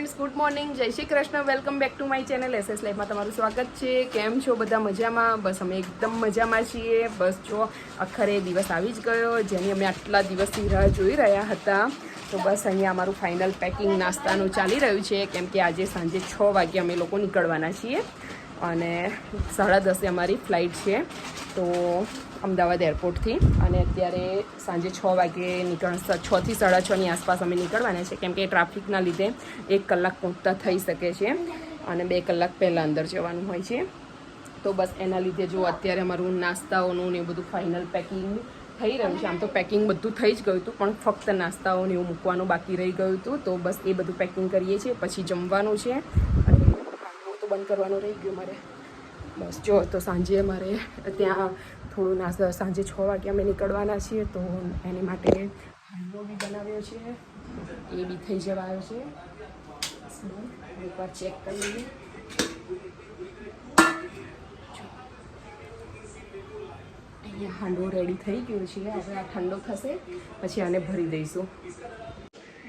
Guys, good morning, જય Shri Krishna, welcome back to my channel SS લાઈફમાં તમારું સ્વાગત છે. કેમ છો બધા? મજામાં? બસ અમે એકદમ મજામાં છીએ. બસ જો આખરે દિવસ આવી જ ગયો જેની અમે આટલા દિવસથી રાહ જોઈ રહ્યા હતા. તો બસ અહીંયા અમારું ફાઇનલ પેકિંગ નાસ્તાનું ચાલી રહ્યું છે, કેમ કે આજે સાંજે 6 વાગે અમે લોકો નીકળવાના છીએ અને 10:30 અમારી ફ્લાઇટ છે તો અમદાવાદ એરપોર્ટથી. અને અત્યારે સાંજે 6 વાગે 6 થી 6:30ની આસપાસ અમે નીકળવાના છે, કેમ કે ટ્રાફિકના લીધે 1 કલાક પહોંચતા થઈ શકે છે અને 2 કલાક પહેલાં અંદર જવાનું હોય છે. તો બસ એના લીધે જો અત્યારે અમારું નાસ્તાઓનું ને એ બધું ફાઇનલ પેકિંગ થઈ રહ્યું છે. આમ તો પેકિંગ બધું થઈ જ ગયું હતું, પણ ફક્ત નાસ્તાઓને એવું મૂકવાનું બાકી રહી ગયું હતું. તો બસ એ બધું પેકિંગ કરીએ છીએ, પછી જમવાનું છે અને તો બંધ કરવાનું રહી ગયું મારે. બસ જો તો સાંજે અમારે ત્યાં થોડું નાસ્તા, સાંજે 6 વાગે અમે નીકળવાના છીએ તો એની માટે હાંડવો બી બનાવ્યો છે, એ બી થઈ જવાયો છે. એકવાર ચેક કરી લઈએ. અહીંયા હાંડવો રેડી થઈ ગયો છે. હવે આ ઠંડો થશે પછી આને ભરી દઈશું.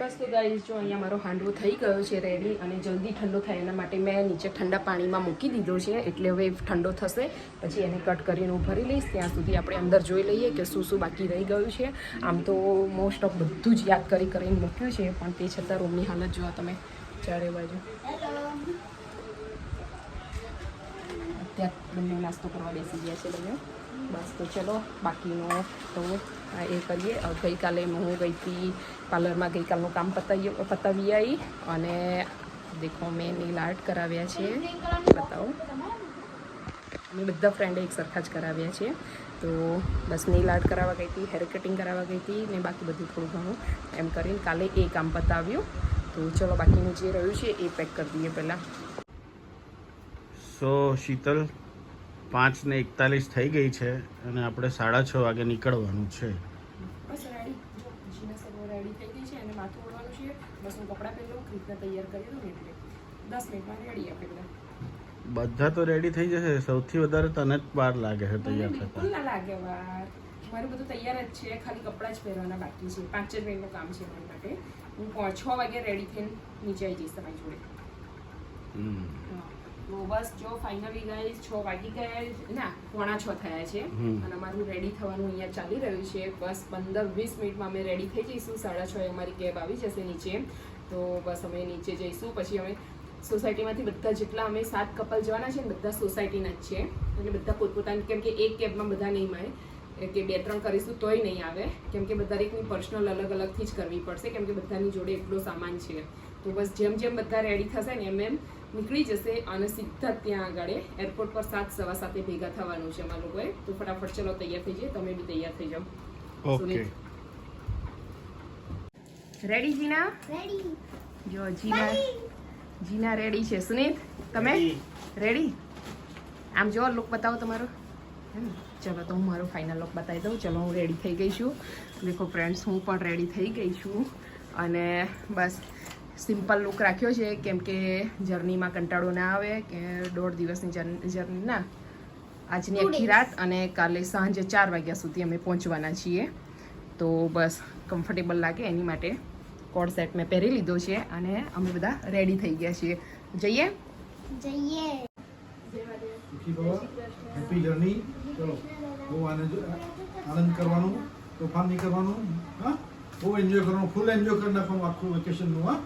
બસ તો ગાઈઝ જો અહીંયા મારો હાંડવો થઈ ગયો છે રેડી, અને જલ્દી ઠંડો થાય એના માટે મેં નીચે ઠંડા પાણીમાં મૂકી દીધો છે, એટલે હવે ઠંડો થશે પછી એને કટ કરીને હું ભરી લઈશ. ત્યાં સુધી આપણે અંદર જોઈ લઈએ કે શું શું બાકી રહી ગયું છે. આમ તો મોસ્ટ ઓફ બધું જ યાદ કરીને મૂક્યું છે, પણ તે છતાં રૂમની હાલત જોવા તમે ચારે બાજુ. અત્યારે બંને નાસ્તો કરવા બેસી ગયા છે બંને. બસ તો ચલો બાકીનો તો એ કરીએ. ગઈકાલે હું ગઈ હતી પાર્લરમાં, ગઈકાલનું કામ પતાવી આવી અને દેખો મેં નેલ આર્ટ કરાવ્યા છે. બતાવો, અમે બધા ફ્રેન્ડે એક સરખા જ કરાવ્યા છે. તો બસ નેલ આર્ટ કરાવવા ગઈ હતી, હેર કટિંગ કરાવવા ગઈ હતી ને બાકી બધું થોડું ઘણું એમ કરીને કાલે એ કામ પતાવ્યું. તો ચલો બાકીનું જે રહ્યું છે એ પેક કરી દઈએ પહેલાં. સો શીતલ 5:41 થઈ ગઈ છે અને આપણે 6:30 વાગે નીકળવાનું છે. બસ રેડી, જો જીના સગો રેડી થઈ ગઈ છે અને માથું ઓળવાનું છે. બસ હું કપડાં પહેલું, રીતના તૈયાર કરી દઉં એટલે 10 મિનિટમાં રેડી આપણે. બધા તો રેડી થઈ જશે, સૌથી વધારે તને જ વાર લાગે છે તૈયાર થતા. બિલકુલ ના લાગે વાર, મારું બધું તૈયાર જ છે, ખાલી કપડાં જ પહેરવાના બાકી છે. 5 જ મિનિટનું કામ છે મારી માટે. હું 6 વાગે રેડી થઈને નીચે આવી જઈશ તમારી જોડે. તો બસ જો ફાઇનલી ગાઈઝ 6 વાગી ગયા, ના 5:45 થયા છે અને અમારું રેડી થવાનું અહીંયા ચાલી રહ્યું છે. બસ 15-20 મિનિટમાં અમે રેડી થઈ જઈશું. 6:30 અમારી કેબ આવી જશે નીચે. તો બસ અમે નીચે જઈશું. પછી અમે સોસાયટીમાંથી બધા જેટલા અમે 7 કપલ જવાના છે ને બધા સોસાયટીના જ છે, એટલે બધા પોતપોતાની, કેમ કે એક કેબમાં બધા નહીં મળે કે 2-3 કરીશું તોય નહીં આવે, કેમ કે બધા દરેકની પર્સનલ અલગ અલગથી જ કરવી પડશે, કેમ કે બધાની જોડે એટલો સામાન છે. તો બસ જેમ જેમ બધા રેડી થશે ને એમ એમ નીકળી જશે અને સીધા ત્યાં આગળ એરપોર્ટ પર 7-7:15 ભેગા થવાનું છે અમારા લોકોએ. તો ફટાફટ ચલો તૈયાર થઈ જાય, તમે બી તૈયાર થઈ જાઓ. ઓકે રેડી જીના? રેડી. જો જીના રેડી છે. સુનીત તમે રેડી? આમ જો લુક બતાવો તમારો. ચલો તો હું મારો ફાઇનલ લુક બતાવી દઉં. ચલો હું રેડી થઈ ગઈ છું. દેખો ફ્રેન્ડ્સ, હું પણ રેડી થઈ ગઈ છું અને બસ સિમ્પલ લુક રાખ્યો છે, કેમ કે જર્નીમાં કંટાળો ના આવે કે 1.5 દિવસની જર્ની ના, આજની આખી રાત અને કાલે સાંજે 4 વાગ્યા સુધી અમે પહોંચવાના છીએ. તો બસ કમ્ફર્ટેબલ લાગે એની માટે કોડ સેટ મેં પહેરી લીધો છે અને અમે બધા રેડી થઈ ગયા છીએ. જઈએ. Happy journey. ચલો બહુ આનંદ કરવાનું, તોફાન નહીં કરવાનું, હા બહુ એન્જોય કરવાનું, ફૂલ એન્જોય કરી નાખવાનું આખું વેકેશનનું. હા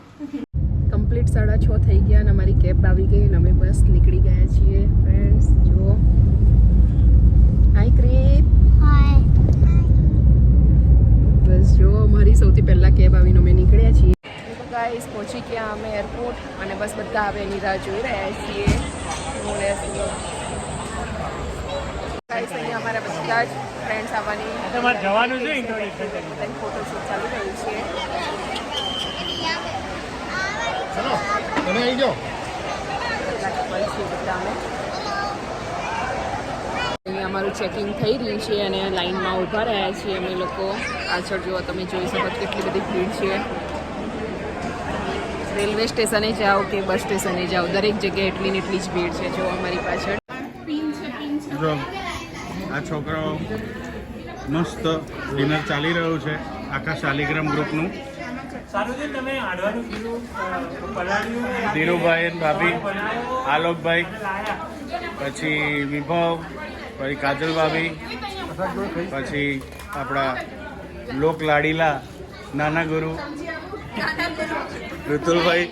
કમ્પ્લીટ 6:30 થઈ ગયા અને અમારી કેબ આવી ગઈ અને અમે બસ નીકળી ગયા છીએ. ફ્રેન્ડ્સ જો, હાય ક્રિત. બસ જો અમારી સૌથી પહેલાં કેબ આવીને અમે નીકળ્યા છીએ. તો ગાઈસ પહોંચી ગયા અમે એરપોર્ટ અને બસ બધા હવે એની રાહ જોઈ રહ્યા છીએ. ગાઈસ અહીંયા અમારા બધા જ ફ્રેન્ડ્સ આવવાની જવાનું છે, ફોટોશૂટ ચાલી રહ્યું છે. ચલો તમે આવી જાઓ. અહીંયા અમારું ચેકિંગ થઈ રહ્યું છે અને લાઇનમાં ઊભા રહ્યા છીએ અમે લોકો. પાછળ જુઓ, તમે જોઈ શકો કેટલી બધી ભીડ છે. રેલવે સ્ટેશને જાઓ કે બસ સ્ટેશને જાઓ, દરેક જગ્યાએ એટલી ને એટલી જ ભીડ છે. જો અમારી પાછળ જો આ છોકરાઓ મસ્ત ડિનર ચાલી રહ્યું છે આખા શાલિગ્રામ ગ્રુપનું. સારું તમે હાડવાનું ખીરું પલાળ્યું ધીરુભાઈ અને ભાભી, બનાવ્યો આલોકભાઈ, લાયા પછી વિભવ, પછી કાજલ ભાભી, પછી આપણા લોક લાડીલા નાના ગુરુ ઋતુલભાઈ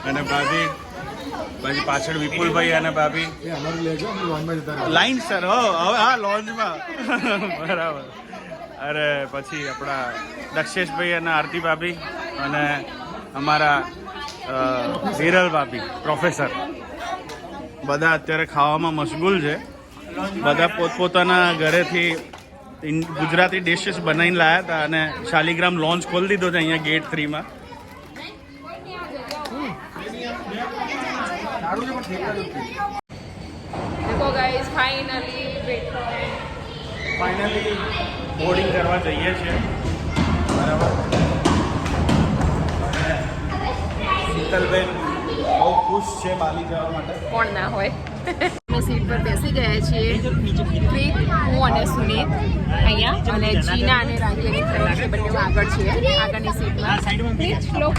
અને ભાભી, પછી પાછળ વિપુલભાઈ અને ભાભી. એ અમારું લેજો અમે લોનમાં જતા રહીએ. લાઈન સર હો હવે હા લોન્જમાં બરાબર. અરે પછી આપણા દક્ષેશભાઈ અને આરતી ભાભી અને અમારા વિરલ ભાભી પ્રોફેસર બધા અત્યારે ખાવામાં મશગુલ છે. બધા પોતપોતાના ઘરેથી ગુજરાતી ડિશિસ બનાવીને લાયા હતા અને શાલિગ્રામ લોન્ચ ખોલી દીધો છે અહીંયા ગેટ 3માં. देखो गाइस फाइनली ફાઇનલી બોર્ડિંગ કરવા જઈએ છીએ. બરાબર. શીતલબેન બહુ ખુશ છે બાલી જવા માટે. કોણ ના હોય. અમે સીટ પર બેસી ગયા છીએ. ક્રિક, હું અને સુનીત અહીંયા અને જીના અને રાંગીની ફ્રેન્ડ છે, બંને આગળ છીએ આગળની સીટમાં. ક્રિક, લો.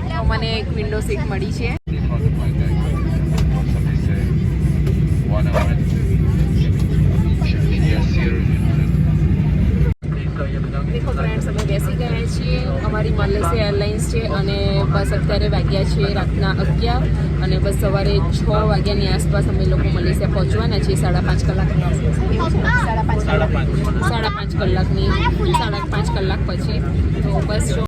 તો મને એક વિન્ડો સીટ મળી છે. દેખો ફ્રેન્ડ્સ, અમે બેસી ગયા છીએ. અમારી મલેશિયા એરલાઇન્સ છે અને બસ અત્યારે વાગ્યા છે રાતના 11 અને બસ સવારે 6 વાગ્યાની આસપાસ અમે લોકો મલેશિયા પહોંચવાના છીએ. 5.5 કલાકની સાડા પાંચ કલાક પછી. તો બસ જો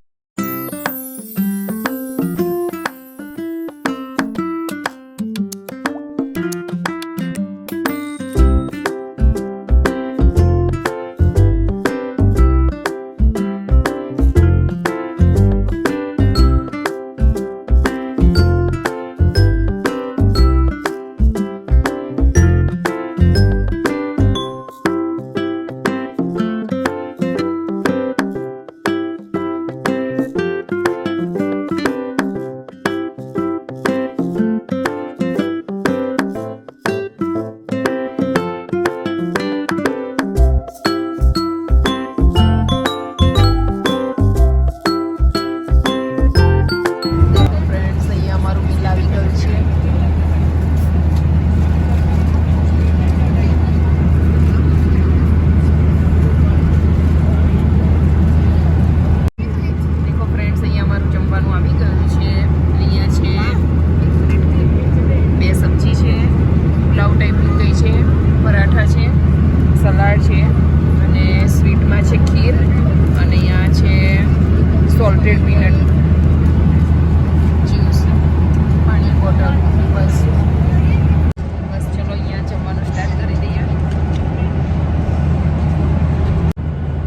સોલ્ટેડ પીનટ જ્યુસ, પાણી બોટલ. બસ ચલો અહીંયા જમવાનું સ્ટાર્ટ કરી દઈએ.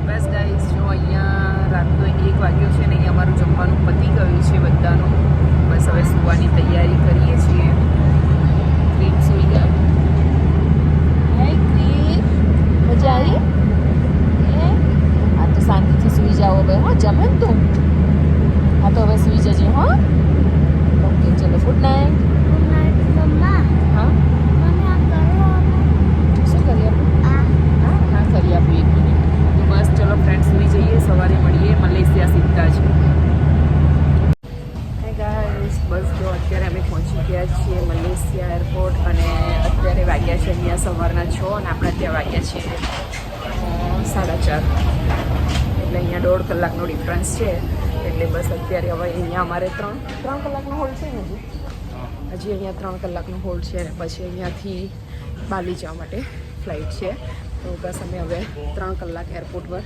બસ ગાઈસ, જો અહીંયા રાતનો 1 વાગ્યો છે ને અહીંયા અમારું જમવાનું પતી ગયું છે બધાનું. બસ હવે સુવાની તૈયારી કરીએ છીએ. ક્રીમ સુઈ ગયા. મજા આવી? આ તો શાંતિથી સુઈ જાઓ હવે. હા, જમે ને તું? હા તો હવે સુઈ જજે. હા, ઓકે, ચલો, ગુડ નાઇટ. હા, શું કરી આપું? હા, કરી આપું 1 મિનિટ. તો બસ ચલો ફ્રેન્ડ, સુઈ જઈએ. સવારે મળીએ મલેશિયા સીધા જ. હે ગાઈસ, બસ જો અત્યારે અમે પહોંચી ગયા છીએ મલેશિયા એરપોર્ટ અને અત્યારે વાગ્યા છે અહીંયા સવારના 6 અને આપણે ત્યાં વાગ્યા છે 4:30. એટલે અહીંયા 1.5 કલાકનો ડિફરન્સ છે. એટલે બસ અત્યારે હવે અહીંયા અમારે 3 કલાકનો હોલ્ડ છે ને હજી અહીંયા 3 કલાકનો હોલ્ડ છે. પછી અહીંયાથી બાલી જવા માટે ફ્લાઇટ છે. તો બસ અમે હવે 3 કલાક એરપોર્ટ પર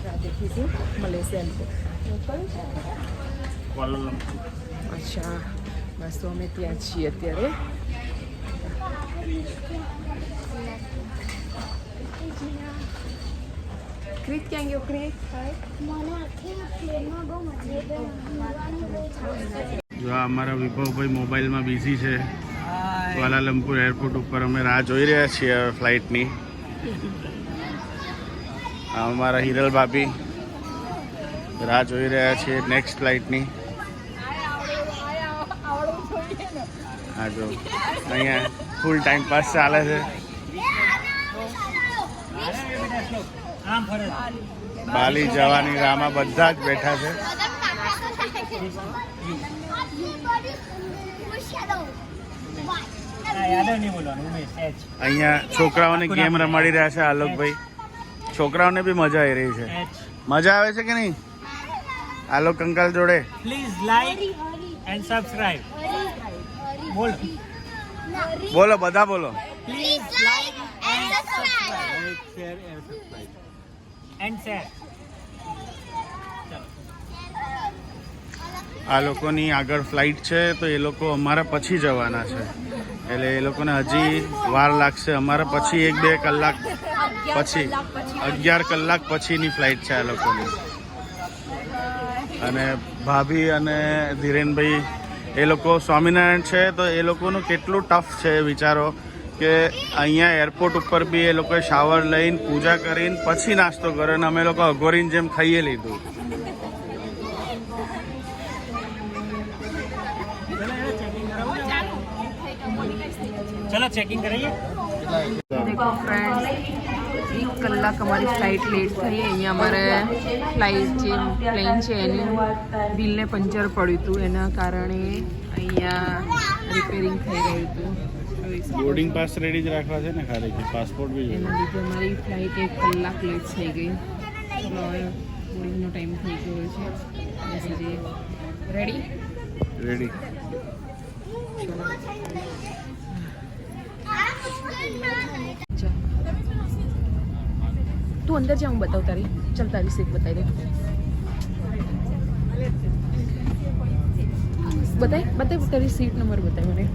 રાહ દેખીશું. મલેશિયા એરપોર્ટ કયું છે? અચ્છા, બસ તો અમે ત્યાં છીએ અત્યારે. ક્રિત ક્યાં ગયો? ક્રિત જો આ અમારા વિભવભાઈ મોબાઈલમાં બિઝી છે. ક્વાલાલંપુર એરપોર્ટ ઉપર અમે રાહ જોઈ રહ્યા છીએ હવે ફ્લાઇટની. આ અમારા હિરલ ભાભી રાહ જોઈ રહ્યા છીએ નેક્સ્ટ ફ્લાઇટની. હા, જો અહીંયા ફૂલ ટાઈમ પાસ ચાલે છે. આમ ફરે બાલી જવાની રાહમાં બધા જ બેઠા છે. હા યાદવ નહીં બોલવાનું ઉમેશ એચ અહીંયા છોકરાઓને ગેમ રમાડી રહ્યા છે આલોકભાઈ. છોકરાઓને બી મજા આવી રહી છે. એચ મજા આવે છે કે નહીં આલોક કંકાલ જોડે? પ્લીઝ લાઈક એન્ડ સબસ્ક્રાઇબ બોલ બોલો, બધા બોલો. Please like and subscribe and share. આ લોકોની આગળ ફ્લાઇટ છે તો એ લોકો અમારા પછી જવાના છે, એટલે એ લોકોને હજી વાર લાગશે. અમારા પછી 1-2 કલાક પછી 11 કલાક પછીની ફ્લાઇટ છે આ લોકોની. અને ભાભી અને ધીરેનભાઈ એ લોકો સ્વામિનારાયણ છે તો એ લોકોનું કેટલું ટફ છે વિચારો કે અહીંયા એરપોર્ટ ઉપર બી એ લોકોએ શાવર લઈને પૂજા કરીને પછી નાસ્તો કર્યો અને અમે લોકો અઘોરીની જેમ ખાઈએ લીધું. ચલો ચેકિંગ કરીએ. देखो फ्रेंड्स 1 કલાક અમારી ફ્લાઇટ લેટ થઈ. અહીંયા અમારે ફ્લાઇટ જે પ્લેન છે એનું વ્હીલને પંચર પડ્યું હતું, એના કારણે અહીંયા રિપેરિંગ થઈ રહ્યું હતું. બોર્ડિંગ પાસ રેડી જ રાખવા છે ને, ખાલી પાસપોર્ટ બી એના લીધે અમારી ફ્લાઇટ 1 કલાક લેટ થઈ ગઈ. ચલો હવે બોર્ડિંગનો ટાઈમ થઈ ગયો છે. બેસી જઈએ. રેડી? રેડી. તું અંદર જા, હું બતાવું તારી. ચાલ તારી સીટ બતાવી દે. બતાય તારી સીટ નંબર બતાય મને.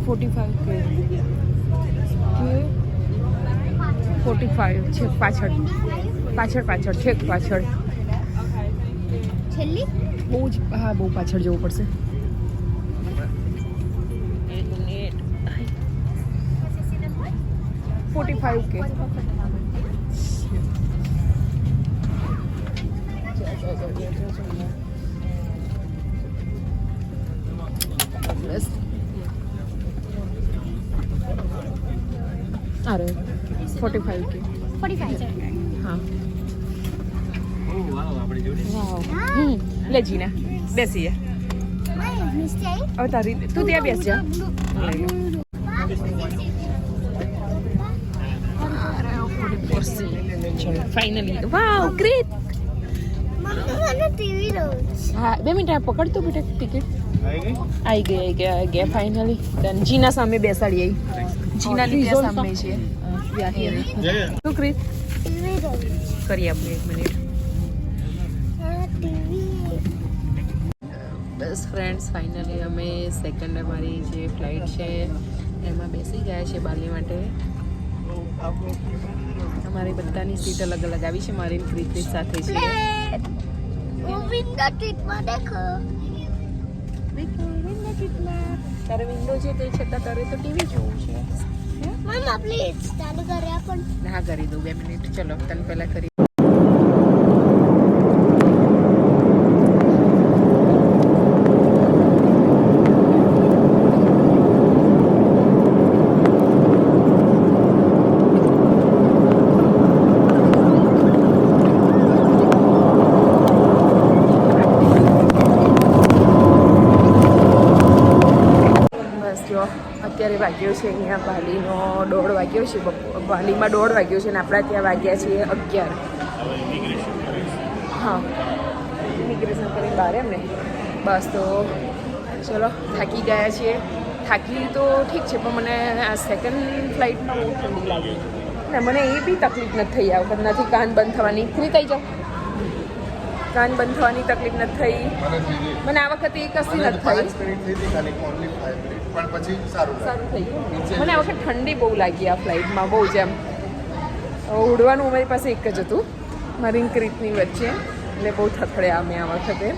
45 કે 45 છે પાછળ છેક પાછળ. છેલ્લી બહુ જ હા બહુ પાછળ જવું પડશે. 45 કે બસ. અરે 45 કે 45 હા. વાવ આપણી જોડે લે જીના બેસી જા. મિસ્ટેક હવે તારી તું ત્યાં બેસ જા. ફાઇનલી વાવ ગ્રેટ. મને ટીવી રોજ હા 2 મિનિટ પકડ તો બેટા ટિકિટ. આવી ગઈ ફાઇનલી ડન. જીના સામે બેસાડી આવી. જીના ની ત્યાં સામે છે. શું ક્રિત ટીવી રોજ કરી આપણે 1 મિનિટ. ટીવી બસ ફ્રેન્ડ્સ ફાઇનલી અમે સેકન્ડ અમારી જે ફ્લાઇટ છે એમાં બેસી ગયા છે બાલી માટે. અમારી બધાની સીટ અલગ અલગ આવી છે. મારી ક્રિતની સાથે છે. વિન્ડો સીટમાં દેખો તારે વિન્ડો છે તે છતાં તારે તો ટીવી જોવું છે. મમ્મા પ્લીઝ ચાલુ કર્યા પણ ના કરી દઉં 2 મિનિટ. ચલો તને પહેલાં કરી. અત્યારે વાગ્યો છે અહીંયા બાલીનો 1:30 વાગ્યો છે. બાલીમાં 1:30 વાગ્યો છે અને આપણા ત્યાં વાગ્યા છે 11. હા ઇમિગ્રેશન કરીને બહાર એમ ને. બસ તો ચલો થાકી ગયા છીએ. થાકી તો ઠીક છે પણ મને આ સેકન્ડ ફ્લાઇટમાં બહુ ઠંડી લાગી ને મને એ બી તકલીફ નથી થઈ. આ વખત નથી કાન બંધ થવાની. ફ્રી થઈ જાઓ. કાન બંધ થવાની તકલીફ નથી થઈ મને આ વખતે. એ કશી નથી થઈ. પણ પછી સારું સારું થઈ ગયું. મને આ વખત ઠંડી બહુ લાગી આ ફ્લાઇટમાં. બહુ જ એમ ઉડવાનું અમારી પાસે એક જ હતું મારી ક્રીતની વચ્ચે, એટલે બહુ થથડ્યા અમે આ વખતે.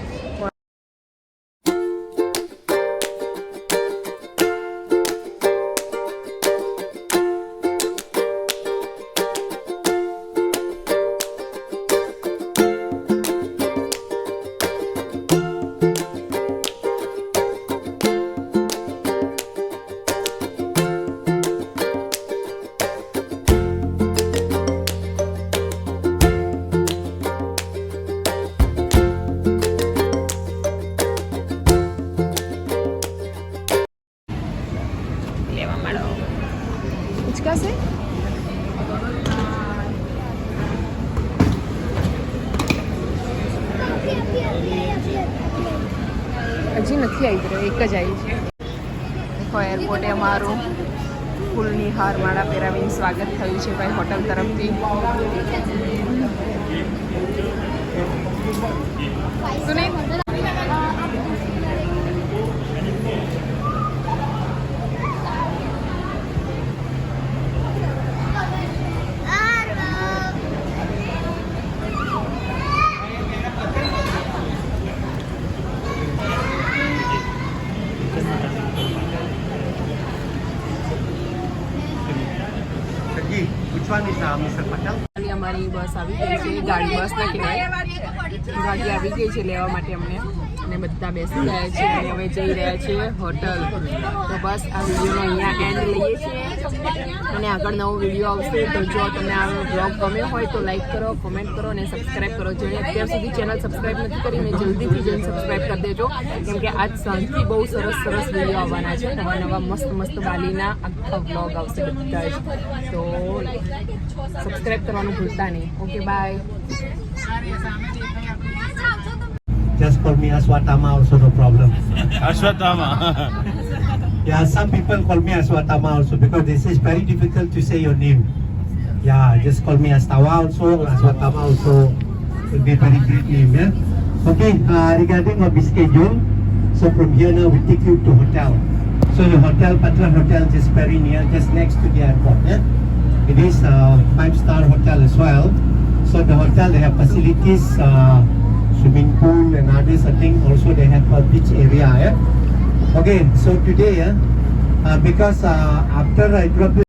હજી નથી આવી રહ્યો, એક જ આવી છે. દેખો એરપોર્ટે અમારું ફૂલની હાર માળા પહેરાવીને સ્વાગત થયું છે ભાઈ હોટલ તરફથી. Sunil Which one is Mr. Patel? અમારી બસ આવી ગઈ છે, ગાડી બસ ના કહેવાય, ગાડી આવી ગઈ છે લેવા માટે અમને, અને બધા બેસી ગયા છે અને હવે જઈ રહ્યા છે હોટલ. તો બસ આ વિડીયોનો અહીંયા એન્ડ લઈએ છીએ અને આગળ નવો વિડીયો આવશે. તો જો તમને આ બ્લોગ ગમ્યો હોય તો લાઈક કરો, કોમેન્ટ કરો અને સબસ્ક્રાઈબ કરો. જેણે અત્યાર સુધી ચેનલ સબસ્ક્રાઈબ નથી કરીને જલ્દીથી જઈને સબસ્ક્રાઈબ કરી દેજો, કેમ કે આજ સાંજથી બહુ સરસ સરસ વિડીયો આવવાના છે. નવા નવા મસ્ત મસ્ત બાલીના આખા બ્લોગ આવશે બધા જ. તો સબસ્ક્રાઈબ કરવાનું ભૂલતા નહીં. Okay bye. Just call me Aswatama also, no problem. Ashwatthama. Yeah, some people call me Aswatama also because this is very difficult to say your name. Yeah, just call me Astawa also, Aswatama also will be a very great name. Yeah. Okay, regarding our schedule, so from here now we take you to hotel. So the hotel, Patra Hotel, is very near, just next to the airport. Yeah. It is a 5-star hotel as well. So the hotel they have facilities, swimming pool and others. I think also they have a beach area. Yeah. Okay, so today, because after I drop you.